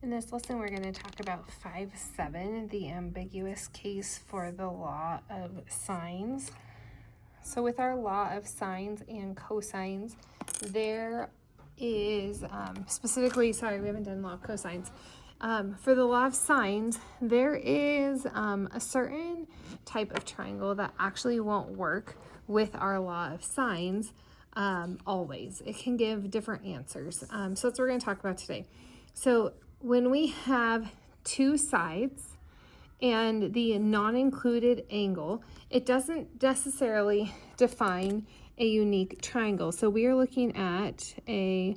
In this lesson, we're going to talk about 5.7, the ambiguous case for the law of sines. So with our law of sines and cosines, there is, specifically, sorry, we haven't done law of cosines. For the law of sines, there is a certain type of triangle that actually won't work with our law of sines always. It can give different answers. So that's what we're going to talk about today. So when we have two sides and the non-included angle, it doesn't necessarily define a unique triangle. So we are looking at a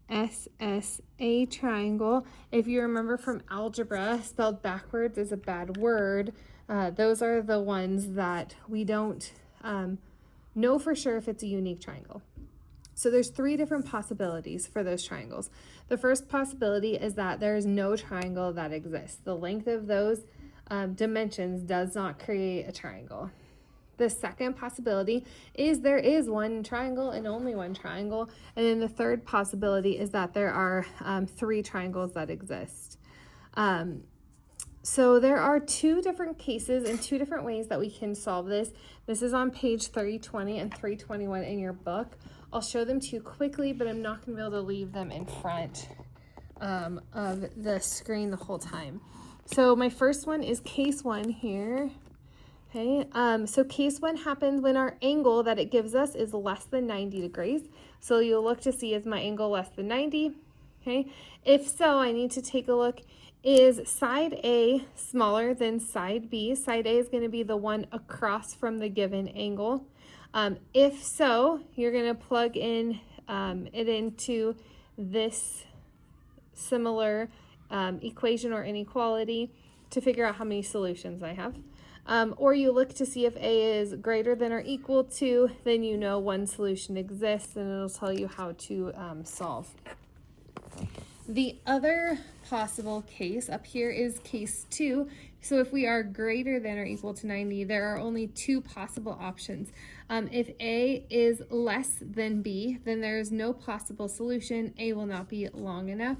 SSA triangle. If you remember from algebra, spelled backwards is a bad word. Those are the ones that we don't know for sure if it's a unique triangle. So there's three different possibilities for those triangles. The first possibility is that there is no triangle that exists. The length of those dimensions does not create a triangle. The second possibility is there is one triangle and only one triangle. And then the third possibility is that there are three triangles that exist. So there are two different cases and two different ways that we can solve this. This is on page 320 and 321 in your book. I'll show them to you quickly, but I'm not going to be able to leave them in front of the screen the whole time. So my first one is case one here. Okay, so case one happens when our angle that it gives us is less than 90 degrees. So you'll look to see, is my angle less than 90? Okay, if so, I need to take a look. Is side A smaller than side B? Side A is going to be the one across from the given angle. If so, you're going to plug in it into this similar equation or inequality to figure out how many solutions I have. Or you look to see if A is greater than or equal to, then you know one solution exists and it'll tell you how to solve. The other possible case up here is case two. So if we are greater than or equal to 90, there are only two possible options. If A is less than B, then there is no possible solution. A will not be long enough.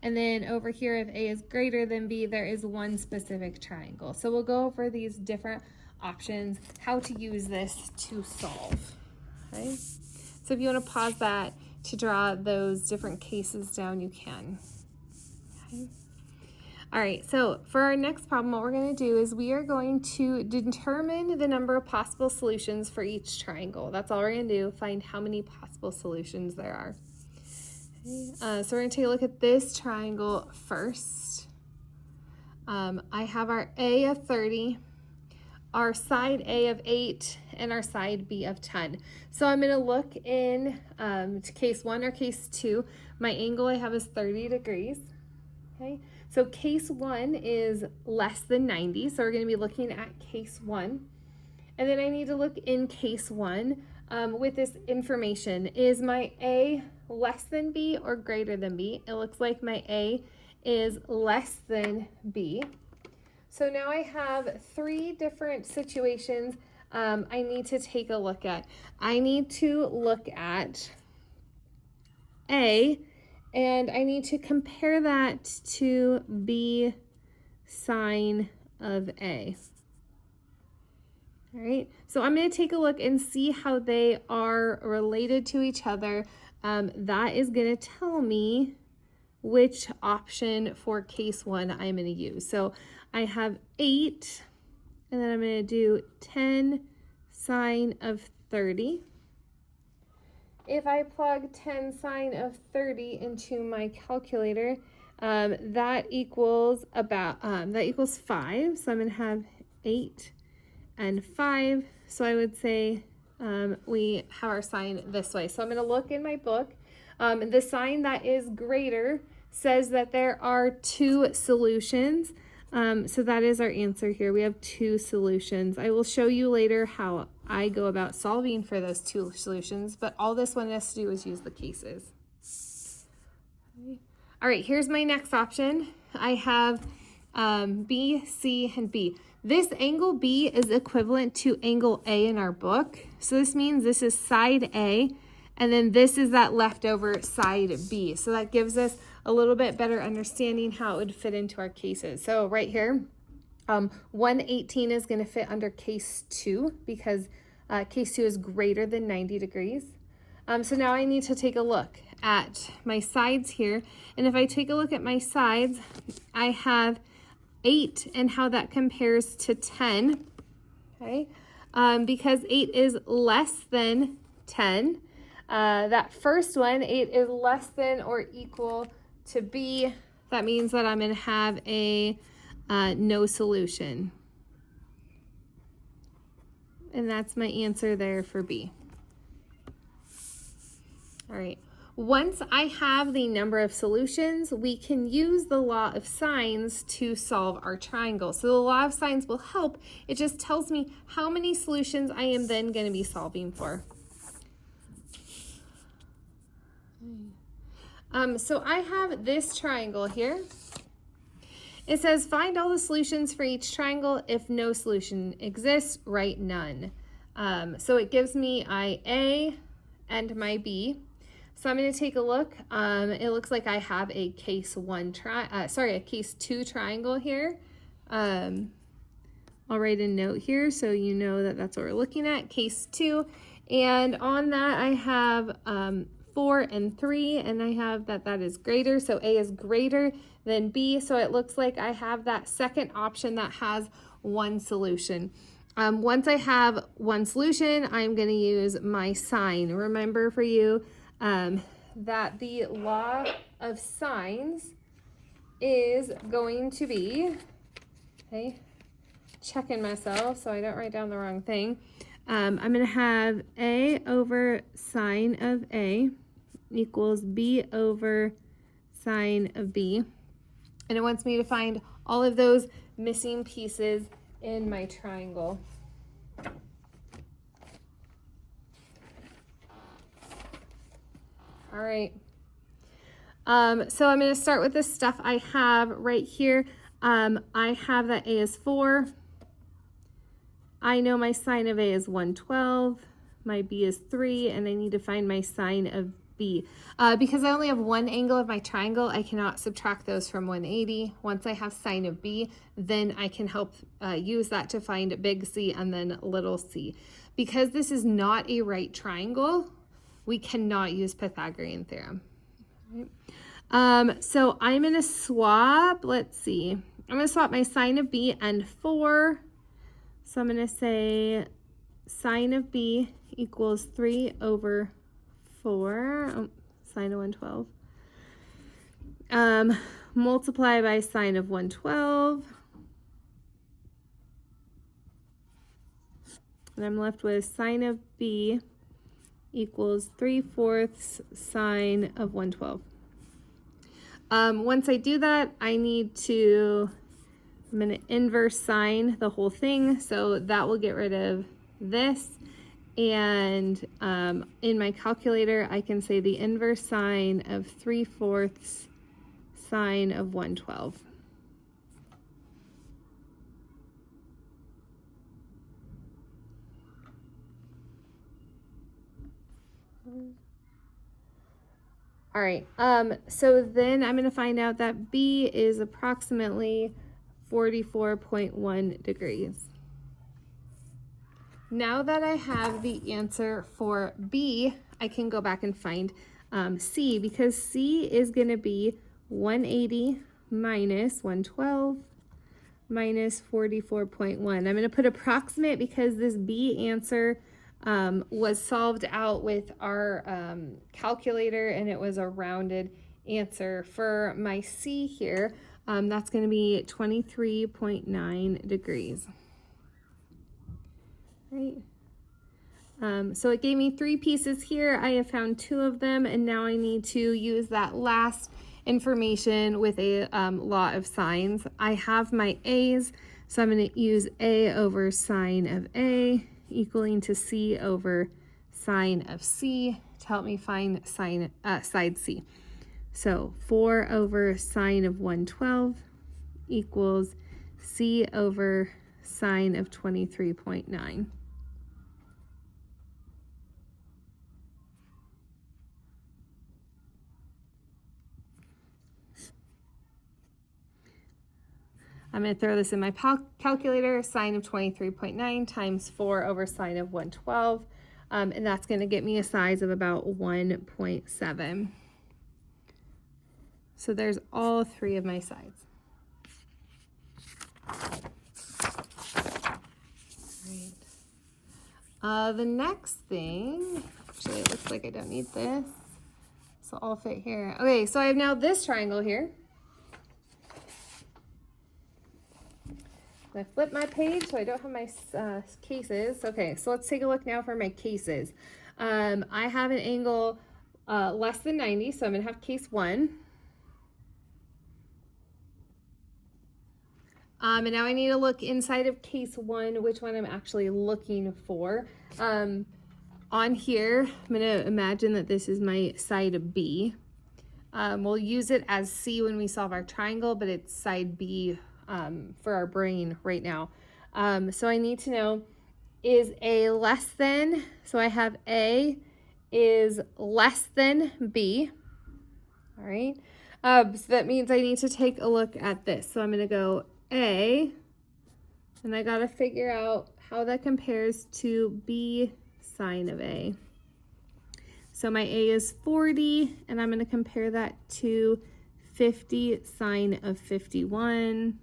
And then over here, if A is greater than B, there is one specific triangle. So we'll go over these different options, how to use this to solve. Okay. So if you want to pause that to draw those different cases down, you can. Okay. All right, so for our next problem, what we're going to do is we are going to determine the number of possible solutions for each triangle. That's all we're going to do, find how many possible solutions there are. Okay. So we're going to take a look at this triangle first. I have our A of 30, our side A of 8, and our side B of 10. So I'm going to look in to case one or case two. My angle I have is 30 degrees. Okay, so case one is less than 90, so we're going to be looking at case one. And then I need to look in case one with this information. Is my A less than B or greater than B? It looks like my A is less than B. So now I have three different situations I need to take a look at. I need to look at A, and I need to compare that to B sine of A. All right, so I'm going to take a look and see how they are related to each other. That is going to tell me which option for case one I'm going to use. So I have 8, and then I'm going to do 10 sine of 30. If I plug 10 sine of 30 into my calculator, that equals 5. So I'm going to have 8 and 5. So I would say we have our sign this way. So I'm going to look in my book. The sign that is greater says that there are two solutions. So that is our answer here. We have two solutions. I will show you later how I go about solving for those two solutions, but all this one has to do is use the cases. Okay. All right, here's my next option. I have B, C, and B. This angle B is equivalent to angle A in our book. So this means this is side A, And then this is that leftover side B. So that gives us a little bit better understanding how it would fit into our cases. So right here, 118 is going to fit under case 2 because case 2 is greater than 90 degrees. So now I need to take a look at my sides here. And if I take a look at my sides, I have 8 and how that compares to 10. Okay, because 8 is less than 10. That first one, 8 is less than or equal to B. That means that I'm going to have a no solution. And that's my answer there for B. All right. Once I have the number of solutions, we can use the law of sines to solve our triangle. So the law of sines will help. It just tells me how many solutions I am then going to be solving for. So I have this triangle here. It says find all the solutions for each triangle. If no solution exists, write none. So it gives me my A and my B. So I'm going to take a look. It looks like I have a case 2 triangle here. I'll write a note here so you know that that's what we're looking at, case 2. And on that I have 4 and 3, and I have that is greater. So A is greater than B. So it looks like I have that second option that has one solution. Once I have one solution, I'm going to use my sign. Remember for you, that the law of sines is going to be, okay, checking myself so I don't write down the wrong thing. I'm going to have A over sine of A equals B over sine of B. And it wants me to find all of those missing pieces in my triangle. All right. So I'm going to start with the stuff I have right here. I have that A is 4. I know my sine of A is 112. My B is 3, and I need to find my sine of B. Because I only have one angle of my triangle, I cannot subtract those from 180. Once I have sine of B, then I can help use that to find big C and then little c. Because this is not a right triangle, we cannot use Pythagorean theorem. Right. So I'm going to swap, let's see. I'm going to swap my sine of B and 4. So I'm going to say sine of B equals 3 over 4, sine of 112. Multiply by sine of 112. And I'm left with sine of B equals 3/4 sine of 112. Once I do that, I'm going to inverse sine the whole thing. So that will get rid of this. And in my calculator, I can say the inverse sine of 3/4 sine of 112. All right, so then I'm going to find out that B is approximately 44.1 degrees. Now that I have the answer for B, I can go back and find C, because C is going to be 180 minus 112 minus 44.1. I'm going to put approximate because this B answer was solved out with our calculator, and it was a rounded answer. For my C here, that's going to be 23.9 degrees. Right. So it gave me 3 pieces here. I have found 2 of them, and now I need to use that last information with a law of sines. I have my A's, so I'm going to use A over sine of A equaling to C over sine of C to help me find side C. So 4 over sine of 112 equals C over sine of 23.9. I'm going to throw this in my calculator, sine of 23.9 times 4 over sine of 112. And that's going to get me a size of about 1.7. So there's all 3 of my sides. The next thing, actually it looks like I don't need this, so I'll fit here. Okay, so I have now this triangle here. I flip my page so I don't have my cases. Okay, so let's take a look now for my cases. I have an angle less than 90, so I'm going to have case 1. And now I need to look inside of case 1, which one I'm actually looking for. On here, I'm going to imagine that this is my side B. We'll use it as C when we solve our triangle, but it's side B for our brain right now. So I need to know, is A less than? So I have A is less than B. All right. So that means I need to take a look at this. So I'm going to go A, and I got to figure out how that compares to B sine of A. So my A is 40, and I'm going to compare that to 50 sine of 51.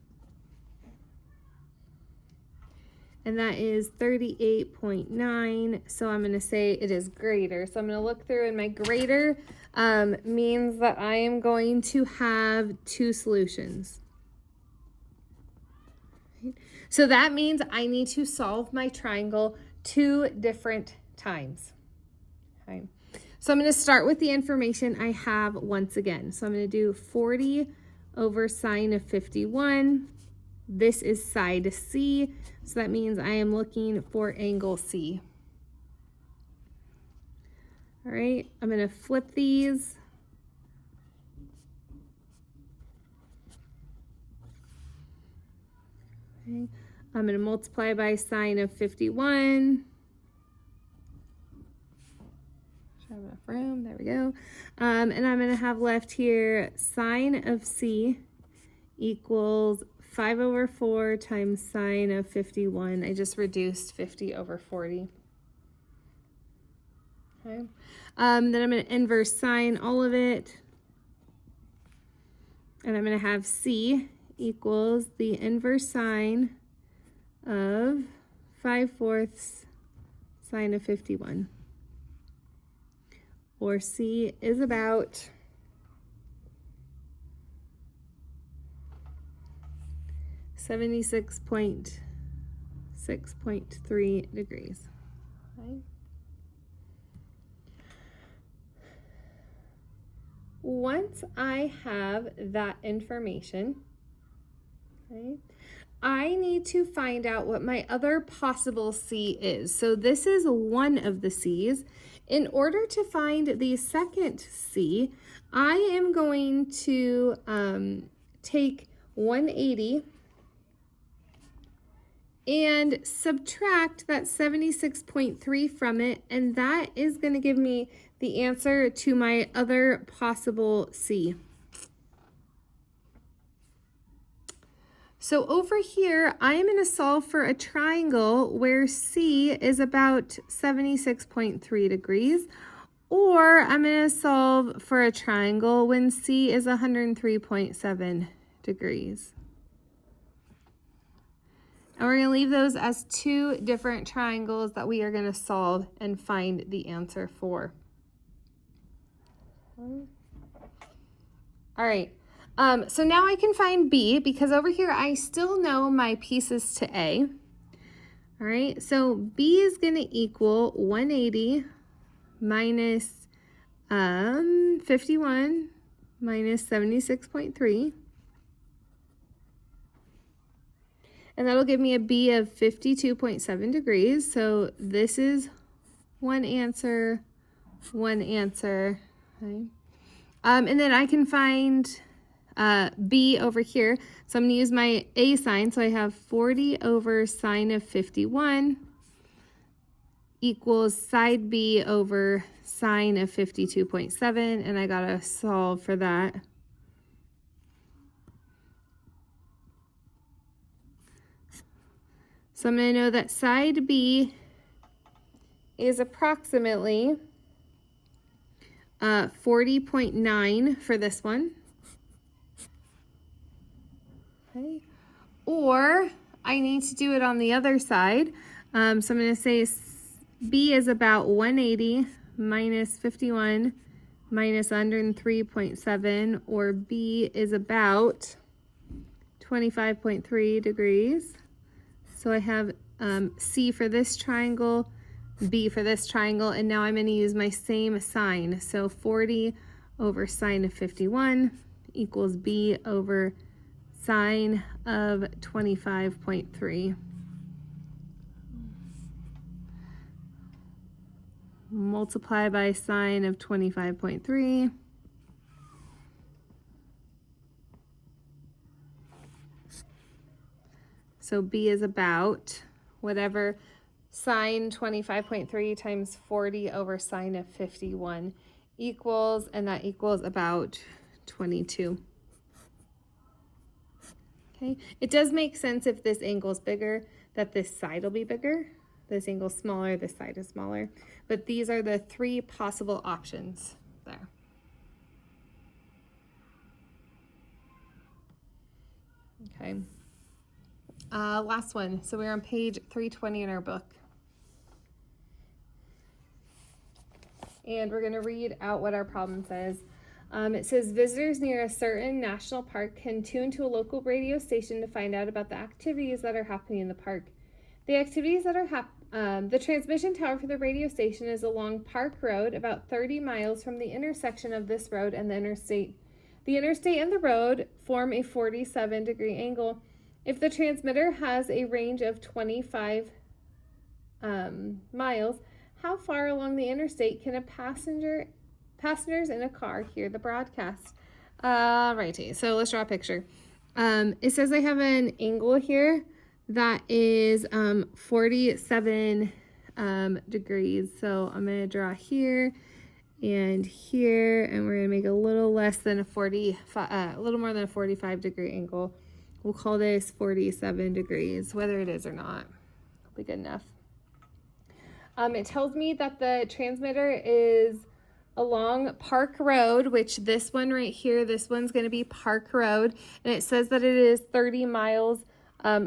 And that is 38.9. So I'm going to say it is greater. So I'm going to look through, and my greater means that I am going to have 2 solutions. So that means I need to solve my triangle 2 different times. Okay. So I'm going to start with the information I have once again. So I'm going to do 40 over sine of 51. This is side C, so that means I am looking for angle C. All right, I'm going to flip these. Okay. I'm going to multiply by sine of 51. Should have enough room. There we go. And I'm going to have left here sine of C equals 5 over 4 times sine of 51. I just reduced 50 over 40. Okay. Then I'm going to inverse sine all of it. And I'm going to have C equals the inverse sine of 5/4 sine of 51. Or C is about 76.6.3 degrees. Okay. Once I have that information, okay, I need to find out what my other possible C is. So this is one of the C's. In order to find the second C, I am going to take 180 and subtract that 76.3 from it, and that is going to give me the answer to my other possible C. So over here, I am going to solve for a triangle where C is about 76.3 degrees, or I'm going to solve for a triangle when C is 103.7 degrees. And we're going to leave those as 2 different triangles that we are going to solve and find the answer for. All right. So now I can find B, because over here I still know my pieces to A. All right, so B is going to equal 180 minus 51 minus 76.3. And that'll give me a B of 52.7 degrees. So this is one answer. Okay. And then I can find B over here. So I'm going to use my A sign. So I have 40 over sine of 51 equals side B over sine of 52.7. And I got to solve for that. So I'm going to know that side B is approximately 40.9 for this one. Okay. Or I need to do it on the other side. So I'm going to say B is about 180 minus 51 minus 103.7, or B is about 25.3 degrees. So I have C for this triangle, B for this triangle, and now I'm going to use my same sign. So 40 over sine of 51 equals B over sine of 25.3. Multiply by sine of 25.3. So B is about whatever sine 25.3 times 40 over sine of 51 equals, and that equals about 22. Okay, it does make sense if this angle is bigger that this side will be bigger. This angle is smaller, this side is smaller. But these are the three possible options there. Okay. Last one. So we're on page 320 in our book. And we're going to read out what our problem says. It says, visitors near a certain national park can tune to a local radio station to find out about the activities that are happening in the park. The activities that are the transmission tower for the radio station is along Park Road, about 30 miles from the intersection of this road and the interstate. The interstate and the road form a 47-degree angle. If the transmitter has a range of 25 miles, how far along the interstate can passengers in a car hear the broadcast? Righty, so let's draw a picture. It says I have an angle here that is 47 degrees. So I'm going to draw here and here, and we're going to make a little less than a little more than a 45-degree angle. We'll call this 47 degrees, whether it is or not. It'll be good enough. It tells me that the transmitter is along Park Road, which this one right here, this one's going to be Park Road, and it says that it is 30 miles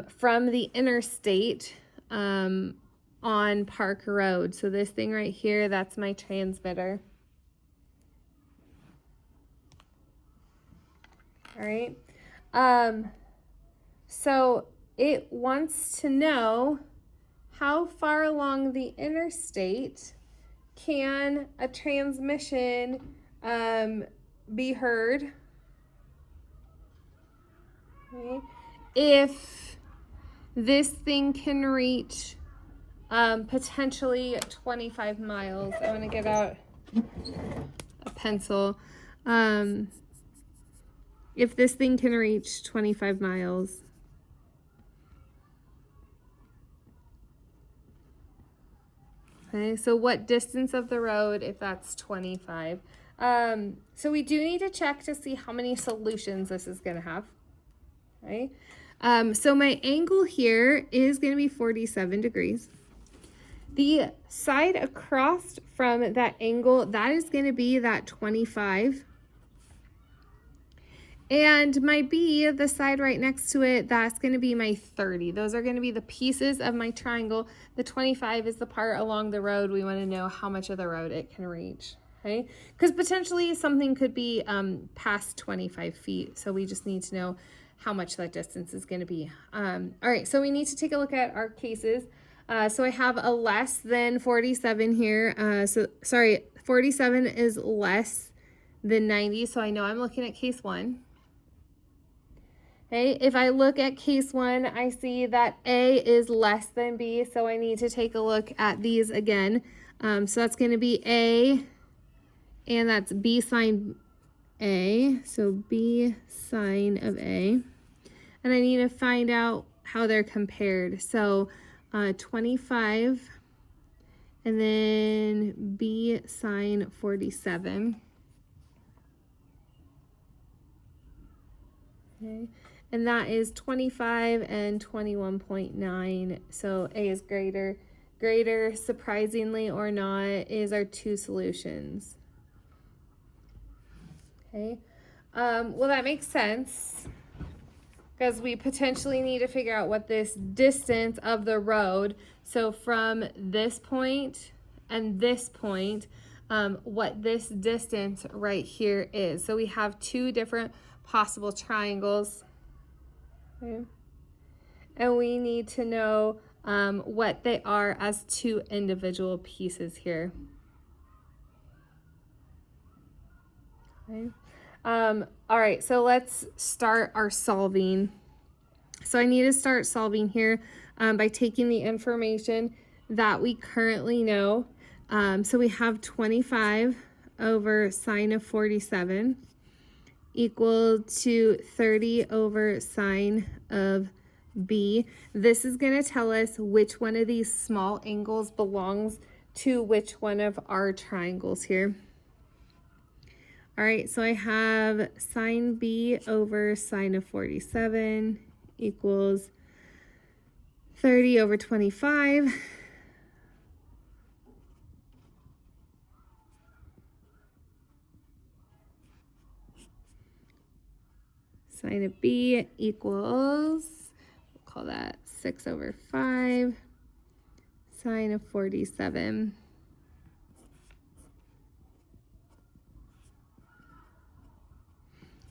from the interstate on Park Road. So this thing right here, that's my transmitter. All right. So it wants to know how far along the interstate can a transmission be heard, okay, if this thing can reach potentially 25 miles. I want to get out a pencil. If this thing can reach 25 miles. Okay, so what distance of the road if that's 25? So we do need to check to see how many solutions this is going to have. Okay, so my angle here is going to be 47 degrees. The side across from that angle, that is going to be that 25. And my B, the side right next to it, that's going to be my 30. Those are going to be the pieces of my triangle. The 25 is the part along the road. We want to know how much of the road it can reach, okay? Because potentially something could be past 25 feet. So we just need to know how much that distance is going to be. All right, so we need to take a look at our cases. So I have a less than 47 here. 47 is less than 90. So I know I'm looking at case 1. Okay, if I look at case 1, I see that A is less than B, so I need to take a look at these again. So that's going to be A, and that's B sine A, so B sine of A. And I need to find out how they're compared. So 25, and then B sine 47. Okay, and that is 25 and 21.9. So A is greater. Greater, surprisingly or not, is our two solutions. Okay, well, that makes sense because we potentially need to figure out what this distance of the road, so from this point and this point, what this distance right here is. So we have two different possible triangles. Okay. And we need to know what they are as two individual pieces here. Okay. All right, so let's start our solving. So I need to start solving here by taking the information that we currently know. So we have 25 over sine of 47 equal to 30 over sine of B. This is going to tell us which one of these small angles belongs to which one of our triangles here. All right, so I have sine B over sine of 47 equals 30 over 25. Sine of B equals, we'll call that 6 over 5, sine of 47.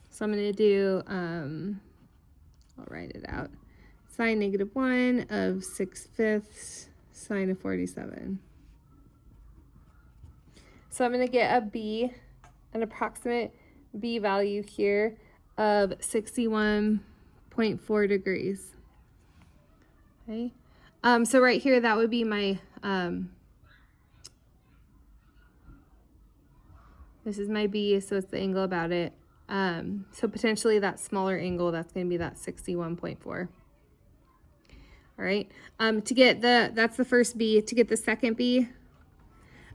So I'm going to do, I'll write it out, sine -1 of 6/5 sine of 47. So I'm going to get a B, an approximate B value here of 61.4 degrees. Okay. So right here, that would be my, this is my B, so it's the angle about it. So potentially that smaller angle, that's going to be that 61.4. All right. To get that's the first B. To get the second B,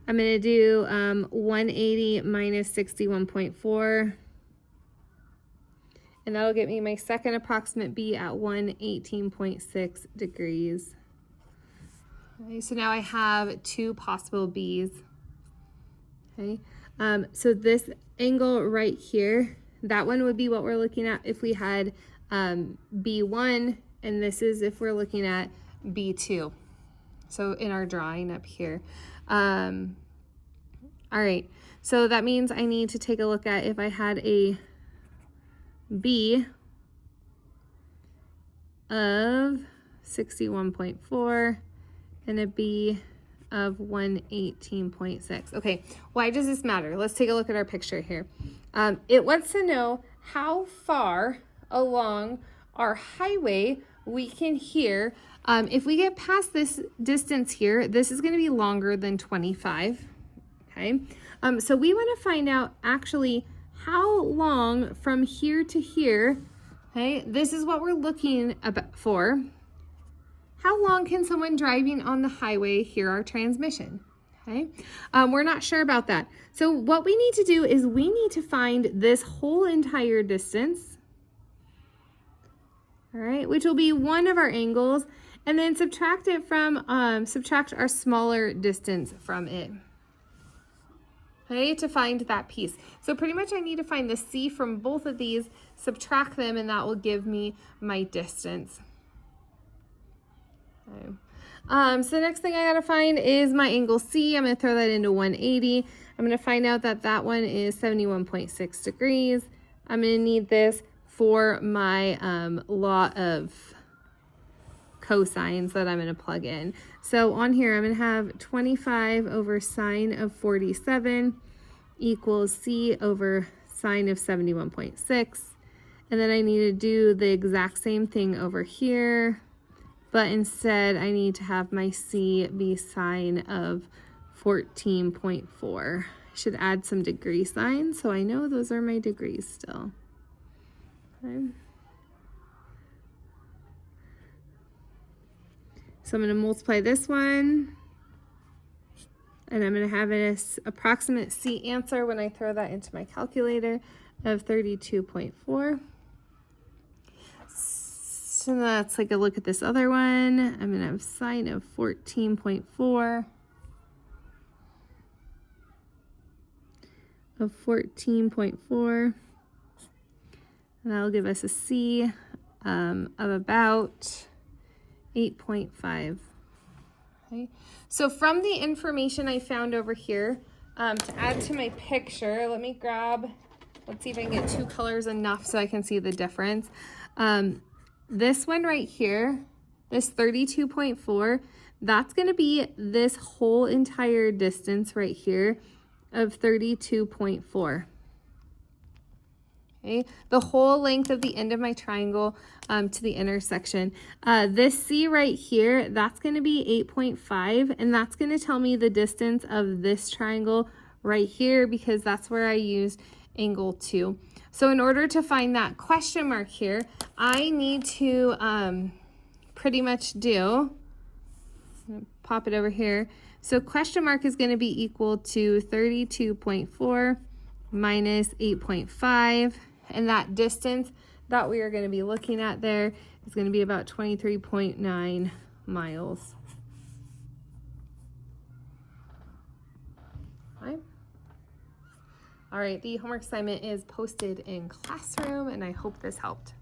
I'm going to do 180 minus 61.4. And that'll get me my second approximate B at 118.6 degrees. Okay, so now I have two possible B's. Okay. So this angle right here, that one would be what we're looking at if we had B1, and this is if we're looking at B2. So in our drawing up here. All right, so that means I need to take a look at if I had a B of 61.4 and a B of 118.6. Okay, why does this matter? Let's take a look at our picture here. It wants to know how far along our highway we can hear. If we get past this distance here, this is going to be longer than 25. Okay, so we want to find out actually how long from here to here. Okay, this is what we're looking for. How long can someone driving on the highway hear our transmission? Okay, we're not sure about that. So what we need to do is we need to find this whole entire distance, all right, which will be one of our angles, and then subtract it from, subtract our smaller distance from it. Okay, to find that piece. So pretty much I need to find the C from both of these, subtract them, and that will give me my distance. Okay. So the next thing I gotta find is my angle C. I'm gonna throw that into 180. I'm gonna find out that that one is 71.6 degrees. I'm gonna need this for my law of cosines that I'm gonna plug in. So on here, I'm gonna have 25 over sine of 47 equals C over sine of 71.6. And then I need to do the exact same thing over here, but instead I need to have my C be sine of 14.4. I should add some degree signs so I know those are my degrees still. Okay. So I'm going to multiply this one, and I'm going to have an approximate C answer when I throw that into my calculator of 32.4. So let's take a look at this other one. I'm going to have sine of 14.4. Of 14.4. And that'll give us a C of about 8.5. Okay. So from the information I found over here, to add to my picture, let's see if I can get two colors enough so I can see the difference. This one right here, this 32.4, that's going to be this whole entire distance right here of 32.4. Okay, the whole length of the end of my triangle to the intersection. This C right here, that's going to be 8.5, and that's going to tell me the distance of this triangle right here because that's where I used angle 2. So in order to find that question mark here, I need to pretty much pop it over here. So question mark is going to be equal to 32.4 minus 8.5. And that distance that we are going to be looking at there is going to be about 23.9 miles. Okay. All right, the homework assignment is posted in Classroom, and I hope this helped.